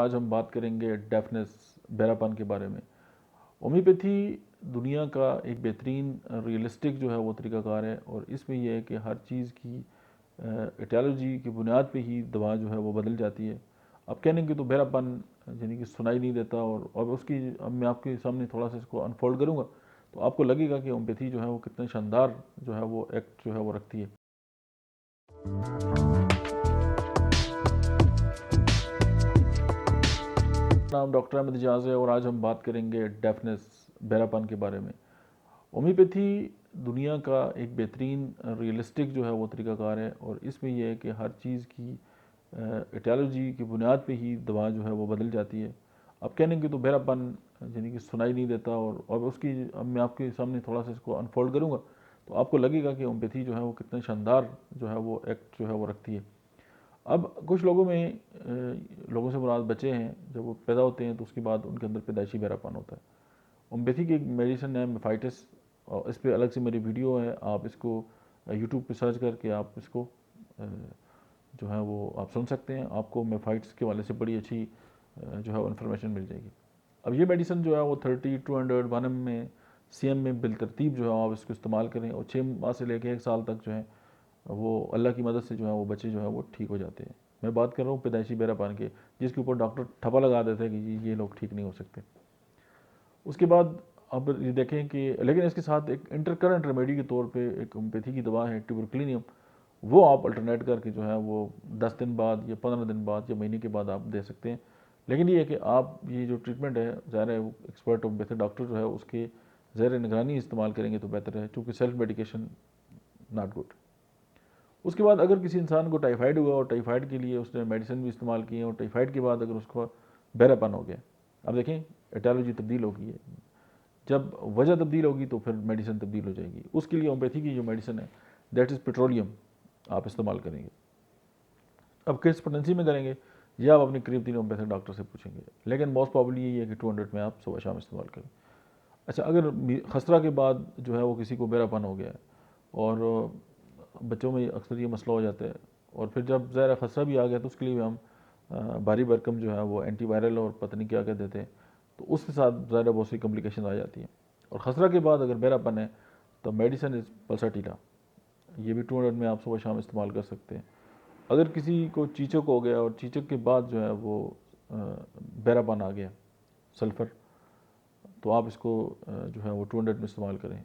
آج ہم بات کریں گے ڈیفنس بہراپن کے بارے میں۔ ہومیوپیتھی دنیا کا ایک بہترین ریئلسٹک جو ہے وہ طریقہ کار ہے، اور اس میں یہ ہے کہ ہر چیز کی ایٹیالوجی کی بنیاد پہ ہی دوا جو ہے وہ بدل جاتی ہے۔ اب کہنے کہ تو بہراپن یعنی کہ سنائی نہیں دیتا، اور اس کی اب میں آپ کے سامنے تھوڑا سا اس کو انفولڈ کروں گا تو آپ کو لگے گا کہ ہومیوپیتھی جو ہے وہ کتنے شاندار جو ہے وہ ایکٹ جو ہے وہ رکھتی ہے۔ نام ڈاکٹر احمد اجاز ہے، اور آج ہم بات کریں گے ڈیفنس بہراپن کے بارے میں۔ ہومیوپیتھی دنیا کا ایک بہترین ریئلسٹک جو ہے وہ طریقہ کار ہے، اور اس میں یہ ہے کہ ہر چیز کی ایٹیالوجی کی بنیاد پہ ہی دوا جو ہے وہ بدل جاتی ہے۔ اب کہنے کہ تو بہراپن یعنی کہ سنائی نہیں دیتا، اور اس کی اب میں آپ کے سامنے تھوڑا سا اس کو انفولڈ کروں گا تو آپ کو لگے گا کہ ہومیوپیتھی جو ہے وہ کتنے شاندار جو ہے وہ ایکٹ جو ہے وہ رکھتی ہے۔ اب کچھ لوگوں میں لوگوں سے مراد بچے ہیں، جب وہ پیدا ہوتے ہیں تو اس کے بعد ان کے اندر پیدائشی بہراپن ہوتا ہے۔ ہومیوپیتھی کی ایک میڈیسن ہے میفائٹس، اور اس پہ الگ سے میری ویڈیو ہے، آپ اس کو یوٹیوب پہ سرچ کر کے آپ اس کو جو ہے وہ آپ سن سکتے ہیں۔ آپ کو میفائٹس کے والے سے بڑی اچھی جو ہے وہ انفارمیشن مل جائے گی۔ اب یہ میڈیسن جو ہے وہ 30 200 1 ایم میں سی ایم میں بالترتیب جو ہے آپ اس کو استعمال کریں، اور 6 ماہ سے لے کے 1 سال تک جو ہے وہ اللہ کی مدد سے جو ہے وہ بچے جو ہے وہ ٹھیک ہو جاتے ہیں۔ میں بات کر رہا ہوں پیدائشی بہراپن کے، جس کے اوپر ڈاکٹر ٹھپا لگا دیتے ہیں کہ جی یہ لوگ ٹھیک نہیں ہو سکتے۔ اس کے بعد اب یہ دیکھیں کہ لیکن اس کے ساتھ ایک انٹر کرنٹ ریمیڈی کے طور پہ ایک ہومیوپیتھی کی دوا ہے ٹیوبرکلینیم، وہ آپ الٹرنیٹ کر کے جو ہے وہ 10 دن بعد یا 15 دن بعد یا مہینے کے بعد آپ دے سکتے ہیں۔ لیکن یہ ہے کہ آپ یہ جو ٹریٹمنٹ ہے ظاہر ہے ایکسپرٹ ہومیوپیتھی ڈاکٹر جو ہے اس کے زیر نگرانی استعمال کریں گے تو بہتر ہے، چونکہ سیلف میڈیکیشن ناٹ گڈ۔ اس کے بعد اگر کسی انسان کو ٹائیفائڈ ہوا اور ٹائیفائڈ کے لیے اس نے میڈیسن بھی استعمال کی ہے، اور ٹائیفائڈ کے بعد اگر اس کو بہراپن ہو گیا، اب دیکھیں ایٹیالوجی تبدیل ہو گئی ہے، جب وجہ تبدیل ہوگی تو پھر میڈیسن تبدیل ہو جائے گی۔ اس کے لیے ہومیوپیتھی کی جو میڈیسن ہے دیٹ از پیٹرولیم آپ استعمال کریں گے۔ اب کس پوٹنسی میں کریں گے یہ آپ اپنے قریب ترین ہومیوپیتھی ڈاکٹر سے پوچھیں گے، لیکن موسٹ پرابلی یہی ہے کہ 200 میں آپ صبح شام استعمال کریں۔ اچھا، اگر خسرہ کے بعد جو ہے وہ کسی کو بہراپن ہو گیا ہے، اور بچوں میں اکثر یہ مسئلہ ہو جاتا ہے، اور پھر جب ظاہر خسرہ بھی آ گیا تو اس کے لیے ہم بھاری بھرکم جو ہے وہ اینٹی وائرل اور پتہ نہیں کیا کہہ دیتے ہیں، تو اس کے ساتھ ظاہر بہت سی کمپلیکیشن آ جاتی ہیں۔ اور خسرہ کے بعد اگر بہراپن ہے تو میڈیسن از پلساٹیلا، یہ بھی 200 میں آپ صبح شام استعمال کر سکتے ہیں۔ اگر کسی کو چیچک ہو گیا اور چیچک کے بعد جو ہے وہ بہراپن آ گیا سلفر، تو آپ اس کو جو ہے وہ 200 میں استعمال کریں،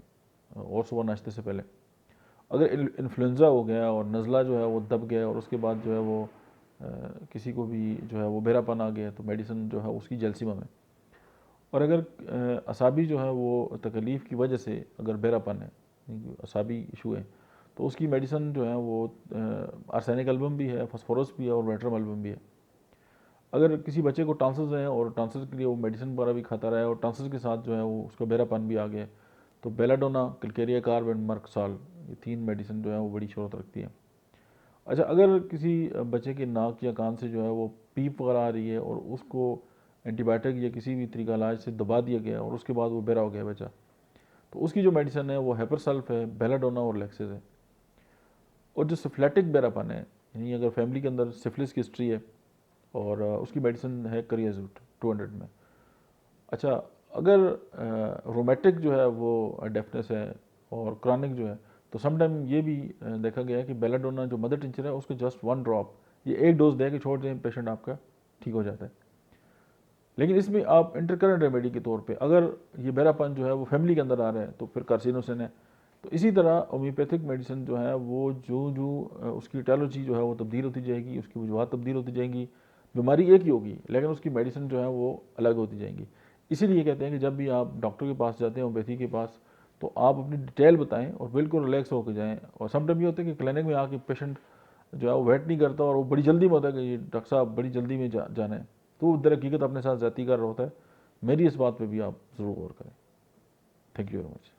اور صبح ناشتے سے پہلے۔ اگر انفلوئنزا ہو گیا اور نزلہ جو ہے وہ دب گیا، اور اس کے بعد جو ہے وہ کسی کو بھی جو ہے وہ بہراپن آ گیا تو میڈیسن جو ہے اس کی جیلسیمم ہے۔ اور اگر اعصابی جو ہے وہ تکلیف کی وجہ سے اگر بہراپن ہے، اعصابی ایشو ہے، تو اس کی میڈیسن جو ہے وہ آرسینک البم بھی ہے، فاسفورس بھی ہے، اور ویٹرم البم بھی ہے۔ اگر کسی بچے کو ٹانسلز ہیں اور ٹانسلز کے لیے وہ میڈیسن وغیرہ بھی کھاتا رہا ہے، اور ٹانسلز کے ساتھ جو ہے وہ اس کو بہراپن بھی آ گیا، تو بیلاڈونا، کلکیریا کارب اینڈ مرکسال، یہ 3 میڈیسن جو ہے وہ بڑی شہرت رکھتی ہیں۔ اچھا، اگر کسی بچے کے ناک یا کان سے جو ہے وہ پیپ وغیرہ آ رہی ہے، اور اس کو اینٹی بائیوٹک یا کسی بھی طریقہ علاج سے دبا دیا گیا، اور اس کے بعد وہ بہرا ہو گیا بچہ، تو اس کی جو میڈیسن ہے وہ ہیپرسلف ہے، بیلاڈونا اور لیکسز ہے۔ اور جو سفلیٹک بہراپن ہے، یعنی اگر فیملی کے اندر سفلس کی ہسٹری ہے، اور اس کی میڈیسن ہے کریازوٹ 200 میں۔ اچھا، اگر رومیٹک جو ہے وہ ڈیفنس ہے اور کرونک جو ہے، تو سم ٹائم یہ بھی دیکھا گیا ہے کہ بیلاڈونا جو مدر ٹنچر ہے اس کو جسٹ 1 ڈراپ، یہ 1 ڈوز دے کے چھوڑ دیں، پیشنٹ آپ کا ٹھیک ہو جاتا ہے۔ لیکن اس میں آپ انٹر کرنٹ ریمیڈی کے طور پہ اگر یہ بہراپن جو ہے وہ فیملی کے اندر آ رہا ہے تو پھر کارسینوسن ہے۔ تو اسی طرح ہومیوپیتھک میڈیسن جو ہے وہ جو اس کی ایٹیالوجی جو ہے وہ تبدیل ہوتی جائے گی، اس کی وجوہات تبدیل ہوتی جائیں گی، بیماری ایک ہی ہوگی لیکن اس کی میڈیسن جو ہے وہ الگ ہوتی جائیں گی۔ اسی لیے کہتے ہیں کہ جب بھی آپ ڈاکٹر کے پاس جاتے ہیں ہومیوپیتھی کے پاس، تو آپ اپنی ڈیٹیل بتائیں اور بالکل ریلیکس ہو کے جائیں۔ اور سم ٹائم یہ ہوتا ہے کہ کلینک میں آ کے پیشنٹ جو ہے وہ ویٹ نہیں کرتا، اور وہ بڑی جلدی میں ہوتا ہے کہ یہ ڈاکٹر صاحب بڑی جلدی میں جانا ہے، تو وہ در حقیقت اپنے ساتھ زیادتی کر رہا ہوتا ہے۔ میری اس بات پہ بھی آپ ضرور غور کریں۔ Thank you very much.